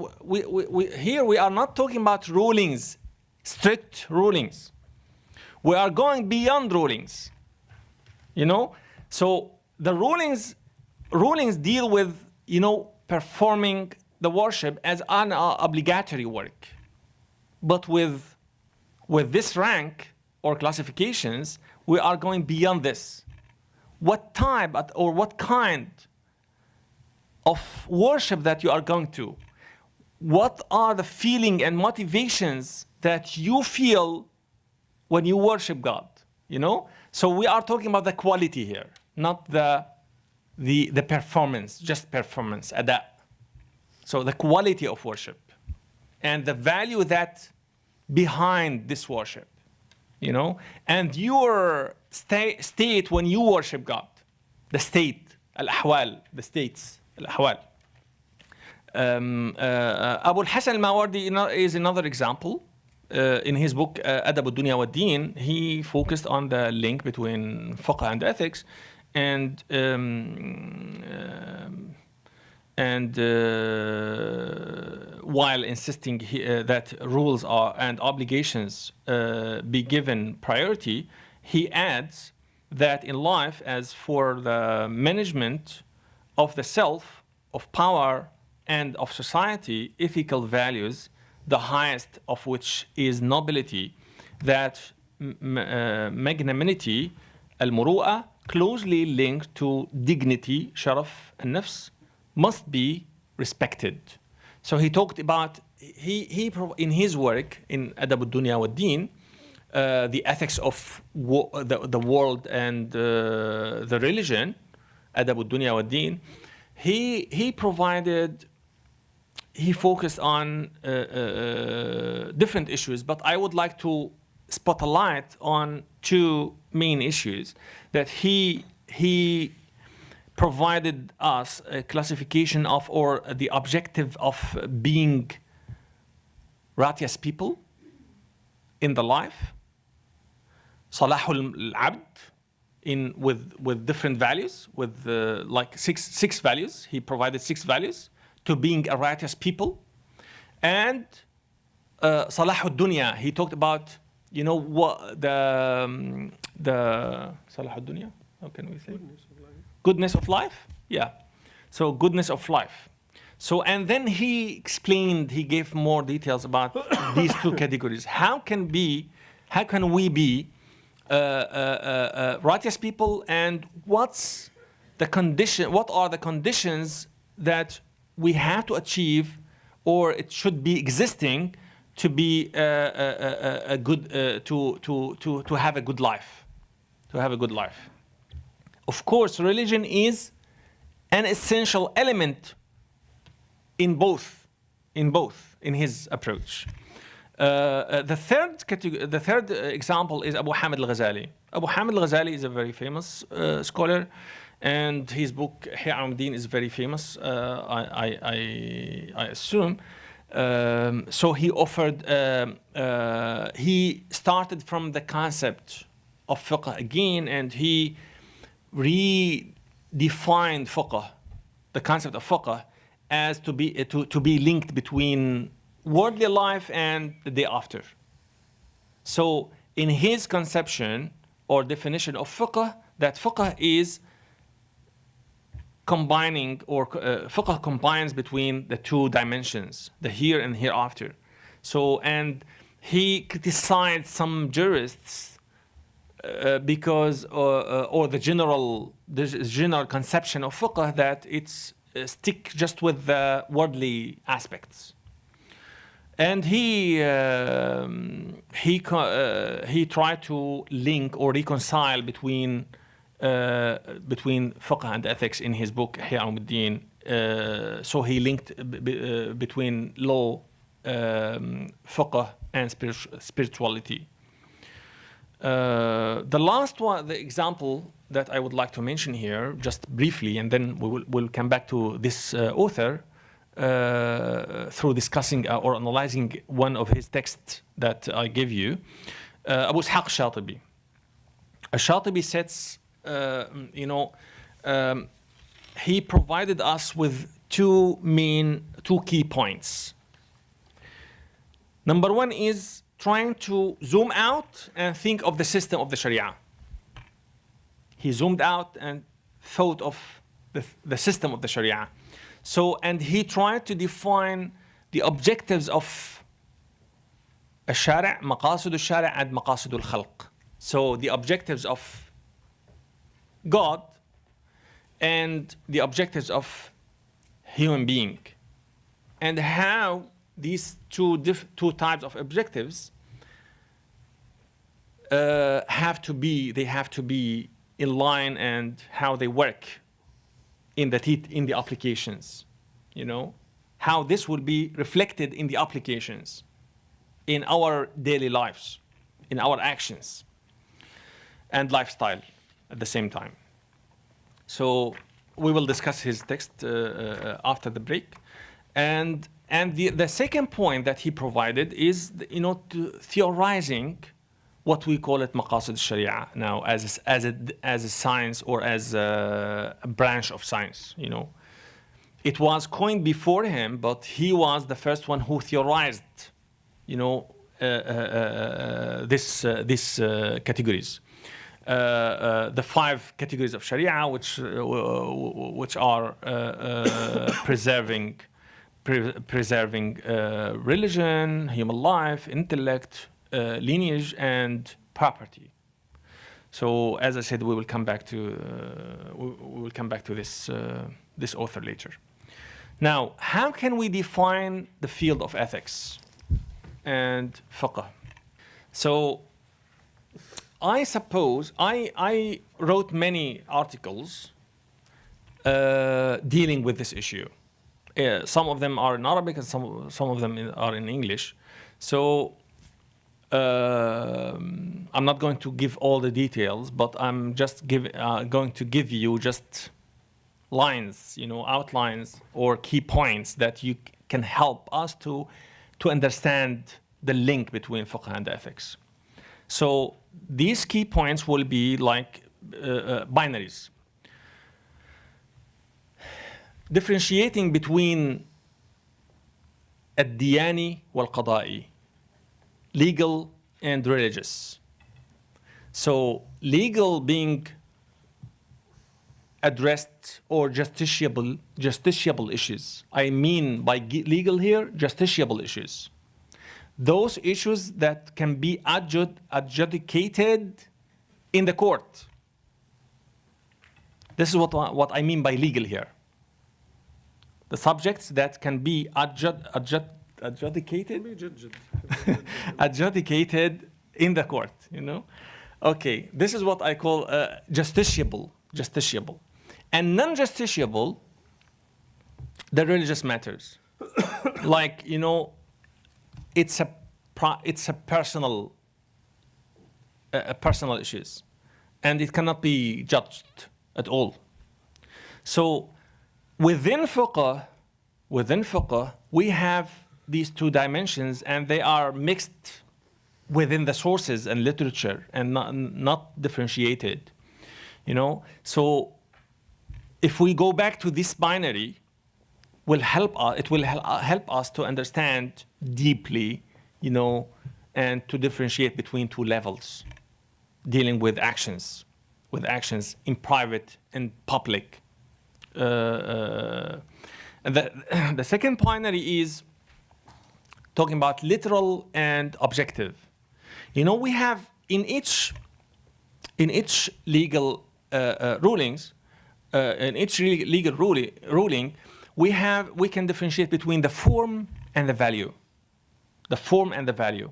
we are not talking about rulings, strict rulings. We are going beyond rulings, So the rulings deal with, performing the worship as an obligatory work. But with this rank or classifications, we are going beyond this. What type or what kind of worship that you are going to? What are the feeling and motivations that you feel when you worship God, So we are talking about the quality here, not the performance, just performance, ada. So the quality of worship and the value that behind this worship, and your state when you worship God, the state, al-ahwal, the states, al-ahwal. Abu al-Hasan al-Mawardi is another example. In his book Adab al-Dunya wa Deen, he focused on the link between fiqh and ethics, and while insisting that rules and obligations be given priority, he adds that in life, as for the management of the self, of power, and of society, ethical values, the highest of which is nobility, that magnanimity, al-muru'a, closely linked to dignity, sharaf, and nafs, must be respected. So he talked about, in his work, in Adab al-Dunya wa Deen, the ethics of the world and the religion, Adab al-Dunya wa Deen, he focused on different issues, but I would like to spot a light on 2 main issues that he provided us a classification of, or the objective of being righteous people in the life, salahul abd, with different values, with like six values. He provided 6 values to being a righteous people. And salahul dunya, he talked about, what the salahul dunya, how can we say? Goodness of life. Yeah. So goodness of life. So, and then he explained, he gave more details about these two categories. How can we be righteous people, and what are the conditions that we have to achieve, or it should be existing to be a good, to have a good life, to have a good life. Of course, religion is an essential element in his approach. The third example is Abu Hamid al-Ghazali. Abu Hamid al-Ghazali is a very famous scholar, and his book Ihya Ulumuddin is very famous, I assume. So he started from the concept of fiqh again, and he redefined fiqh, the concept of fiqh, as to be linked between worldly life and the day after. So in his conception or definition of fiqh, that fiqh is combining, or fiqh combines between the two dimensions, the here and hereafter. So, and he criticized some jurists because, or the general conception of fiqh, that it's stick just with the worldly aspects. And he tried to link or reconcile between fiqh and ethics in his book Ihya Ulumuddin. So he linked between law, fiqh, and spirituality. The last one, the example that I would like to mention here, just briefly, and then we'll come back to this author through discussing or analyzing one of his texts that I gave you. Abu Ishaq Shatibi. Shatibi sets, he provided us with two key points. Number one is trying to zoom out and think of the system of the Sharia. He zoomed out and thought of the system of the Sharia. So, and he tried to define the objectives of الشارع, مقاصد الشارع and مقاصد الخلق. So the objectives of God and the objectives of human being, and how these two types of objectives have to be in line, and how they work in the applications, how this will be reflected in the applications in our daily lives, in our actions and lifestyle at the same time. So we will discuss his text after the break. And the second point that he provided is, theorizing what we call it maqasid sharia now, as a science, or as a branch of science. It was coined before him, but he was the first one who theorized, this categories. The 5 categories of sharia, which are preserving religion, human life, intellect, lineage, and property. So, as I said, we will come back to this author later. Now, how can we define the field of ethics and fiqh? So, I suppose I wrote many articles dealing with this issue. Some of them are in Arabic, and some of them are in English. So I'm not going to give all the details, but I'm just going to give you just lines, outlines or key points that you can help us to understand the link between fiqh and ethics. So these key points will be like binaries. Differentiating between الدياني والقضائي, legal and religious. So legal being addressed or justiciable issues. I mean by legal here, justiciable issues. Those issues that can be adjudicated in the court. This is what I mean by legal here. The subjects that can be adjudicated adjudicated in the court, you know? Okay, this is what I call justiciable. And non-justiciable, the religious matters. Like, you know, it's a personal issues, and it cannot be judged at all. So within fiqh, we have these two dimensions, and they are mixed within the sources and literature, and not differentiated. You know, so if we go back to this binary, it will help us to understand deeply, you know, and to differentiate between two levels, dealing with actions in private and public. And the second binary is talking about literal and objective. You know, we have in each legal rulings, in each legal ruling, we can differentiate between the form and the value. The form and the value.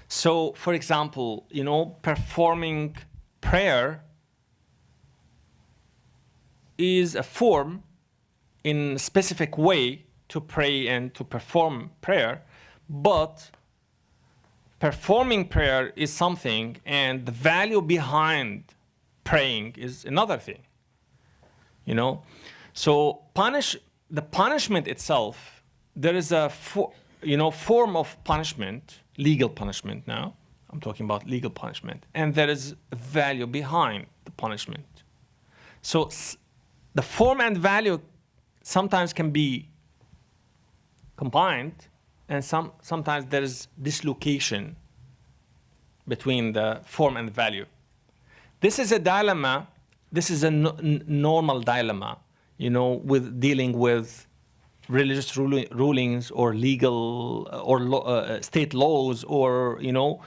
So, for example, you know, performing prayer is a form in a specific way to pray and to perform prayer, but performing prayer is something, and the value behind praying is another thing. You know, so the punishment itself, there is a form of punishment, legal punishment. Now I'm talking about legal punishment, and there is a value behind the punishment. So the form and value sometimes can be combined, and sometimes there is dislocation between the form and the value. This is a dilemma. This is a normal dilemma, you know, with dealing with religious rulings or legal or state laws, or, you know,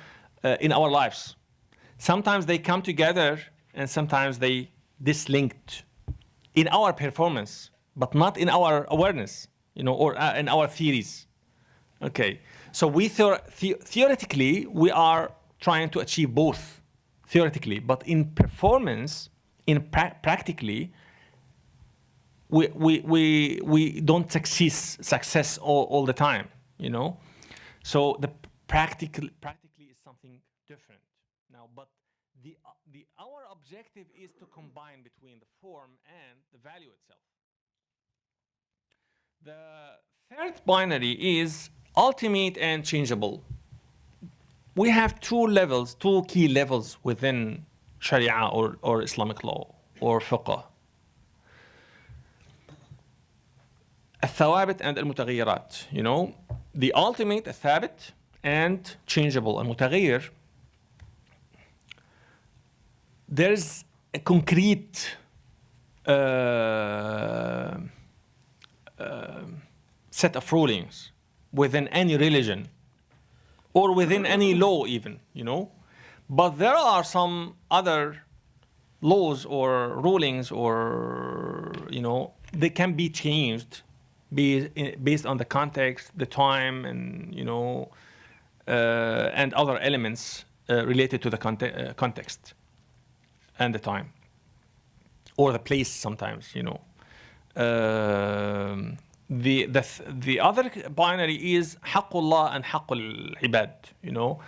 in our lives. Sometimes they come together, and sometimes they dislinked in our performance, but not in our awareness, you know, or in our theories. Okay, so we theoretically we are trying to achieve both, theoretically, but in performance, practically, we don't success all the time, you know. So the practically is something different now, but our objective is to combine between the form and the value itself. The third binary is ultimate and changeable. We have two key levels within Sharia or Islamic law or fiqh. الثوابت and المتغيرات, you know, the ultimate, الثابت, and changeable, المتغير. There's a concrete set of rulings within any religion or within any law even, you know. But there are some other laws or rulings, or, you know, they can be changed based on the context, the time, and, you know, and other elements related to the context and the time or the place sometimes, you know. The other binary is Haqqullah and Haqqul Ibad, you know,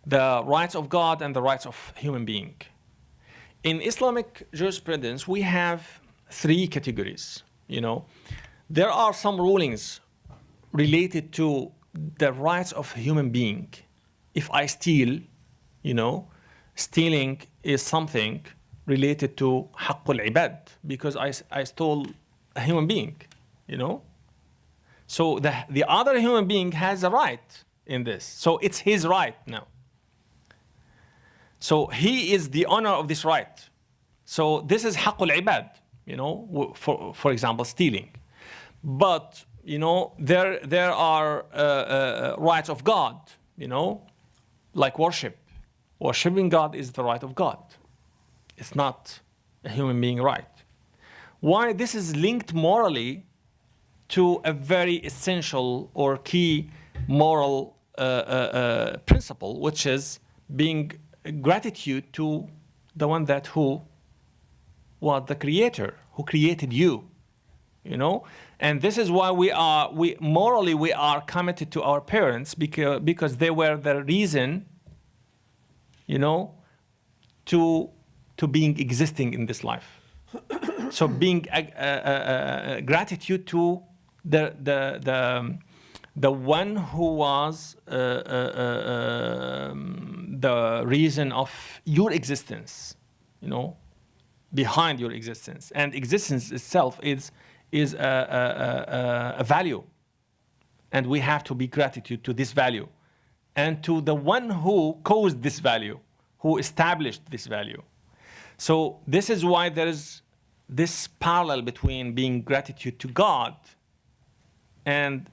the rights of God and the rights of human being. In Islamic jurisprudence, we have three categories, you know. There are some rulings related to the rights of human being. If I steal, you know, stealing is something related to Haqqul Ibad, because I stole a human being, you know. So the other human being has a right in this. So it's his right now. So he is the owner of this right. So this is Haqqul Ibad. you know, for example, stealing. But, you know, there are rights of God, you know, like worship. Worshipping God is the right of God. It's not a human being right. Why? This is linked morally to a very essential or key moral principle, which is being gratitude to the one that who was the creator, who created you, you know. And this is why we are committed to our parents, because they were the reason, you know, to being existing in this life. So being gratitude to the one who was the reason of your existence, you know, behind your existence. And existence itself is a value, and we have to be gratitude to this value and to the one who caused this value, who established this value. So this is why there is this parallel between being gratitude to God and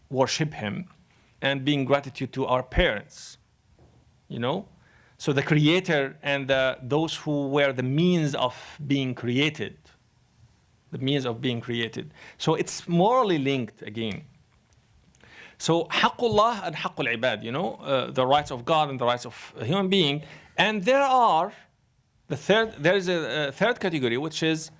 worship him, and being gratitude to our parents, you know. So the creator and those who were the means of being created, the means of being created. So it's morally linked again. So haqqullah and haqqul ibad, you know, the rights of God and the rights of a human being. And there is a third category, which is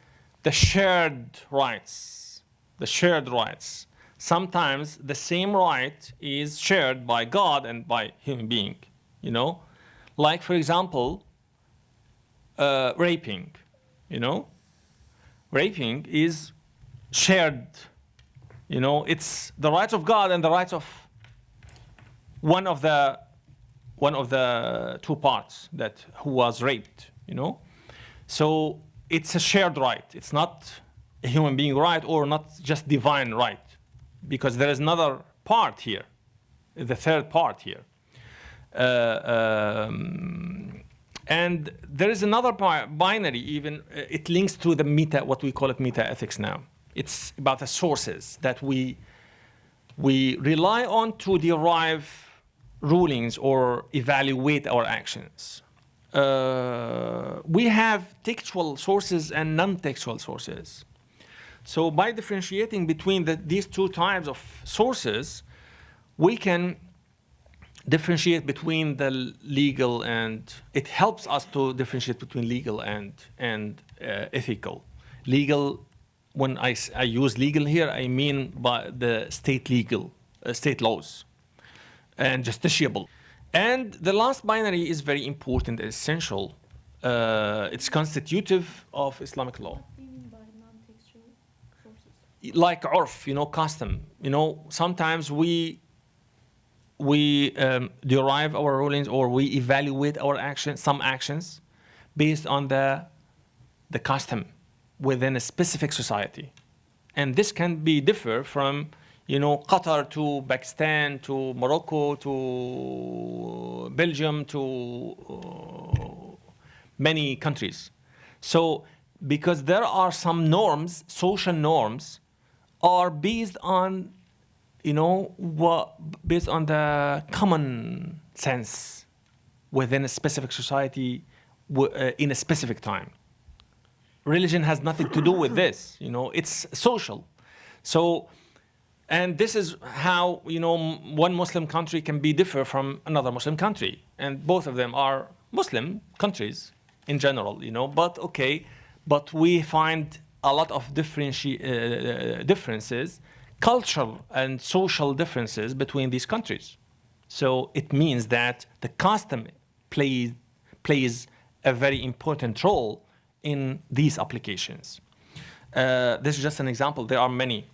the shared rights. The shared rights. Sometimes the same right is shared by God and by human being, you know. Like, for example, raping, you know. Raping is shared, you know. It's the rights of God and the rights of one of the two parts that who was raped, you know. So it's a shared right. It's not a human being right, or not just divine right, because there is another part here, the third part here. And there is another binary even, it links to the what we call it meta-ethics now. It's about the sources that we rely on to derive rulings or evaluate our actions. We have textual sources and non-textual sources. So by differentiating between these two types of sources, we can differentiate between the legal, and it helps us to differentiate between legal and ethical. Legal, when I use legal here, I mean by the state legal, state laws, and justiciable. And the last binary is very important and essential. It's constitutive of Islamic law. What do you mean by non-textual sources? Like urf, you know, custom. You know, sometimes we derive our rulings, or we evaluate our actions, some actions, based on the custom within a specific society. And this can be differ from, you know, Qatar to Pakistan to Morocco to Belgium to many countries. So because there are some norms, social norms, are based on, you know, based on the common sense within a specific society in a specific time. Religion has nothing to do with this, you know, it's social. So, and this is how, you know, one Muslim country can be different from another Muslim country. And both of them are Muslim countries in general, you know, but okay, but we find a lot of differences, cultural and social differences between these countries. So it means that the custom plays a very important role in these applications. This is just an example. There are many.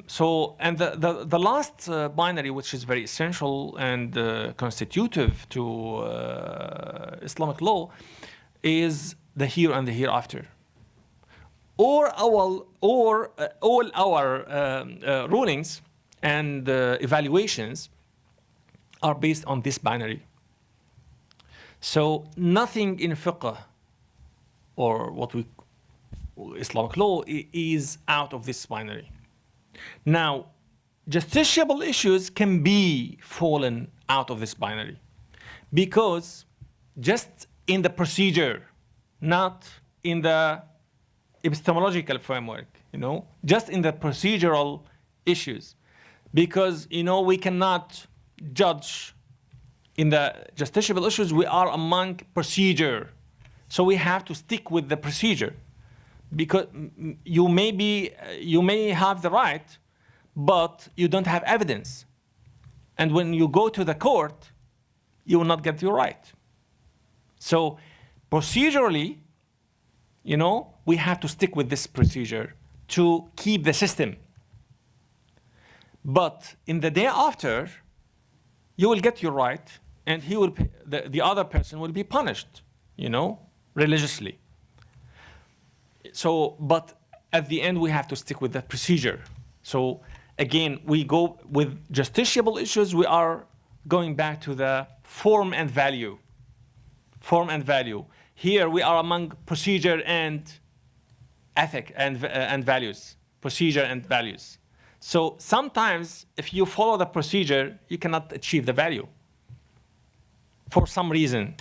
So, and the last binary, which is very essential and constitutive to Islamic law, is the here and the hereafter. All our rulings and evaluations are based on this binary. So nothing in fiqh or what we Islamic law is out of this binary. Now, justiciable issues can be fallen out of this binary because just in the procedure, not in the epistemological framework, just in the procedural issues, because we cannot judge in the justiciable issues. We are among procedure, so we have to stick with the procedure, because you may have the right, but you don't have evidence, and when you go to the court, you will not get your right. So procedurally, we have to stick with this procedure to keep the system. But in the day after, you will get your right, and the other person will be punished, religiously. So, but at the end, we have to stick with that procedure. So again, we go with justiciable issues. We are going back to the form and value. Form and value. Here we are among procedure and ethic and values. Procedure and values. So sometimes if you follow the procedure, you cannot achieve the value. For some reason.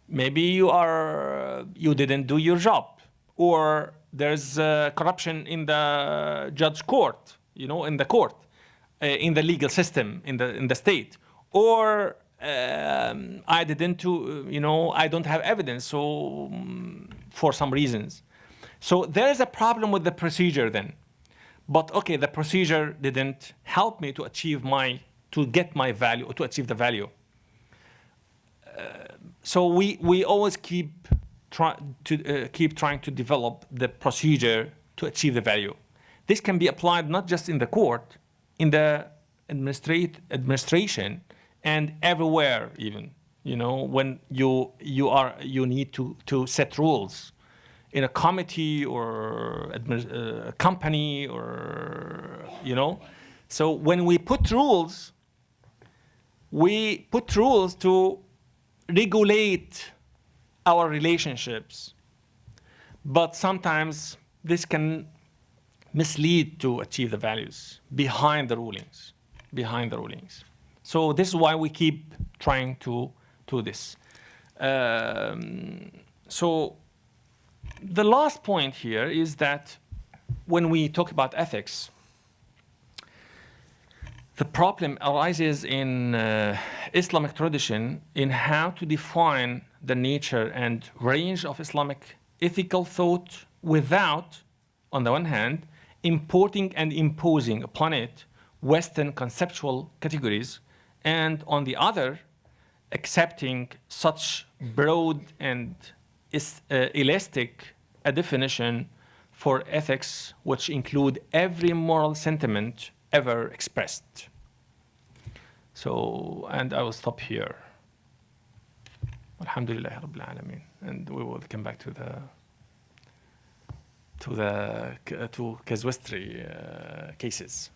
Maybe you didn't do your job, or there's corruption in the judge court, in the court, in the legal system, in the state, or I don't have evidence, so for some reasons. So there is a problem with the procedure then. But okay, the procedure didn't help me to achieve to get my value, or to achieve the value. So we always keep trying to develop the procedure to achieve the value. This can be applied not just in the court, in the administration, and everywhere even. When you need to set rules in a committee or a company, or So when we put rules to regulate our relationships, but sometimes this can mislead to achieve the values behind the rulings. So this is why we keep trying to do this. So the last point here is that when we talk about ethics, the problem arises in Islamic tradition in how to define the nature and range of Islamic ethical thought without, on the one hand, importing and imposing upon it Western conceptual categories, and on the other, accepting such broad and elastic a definition for ethics which include every moral sentiment ever expressed. So, and I will stop here. Alhamdulillah Rabbil Alameen. And we will come back to casuistry cases.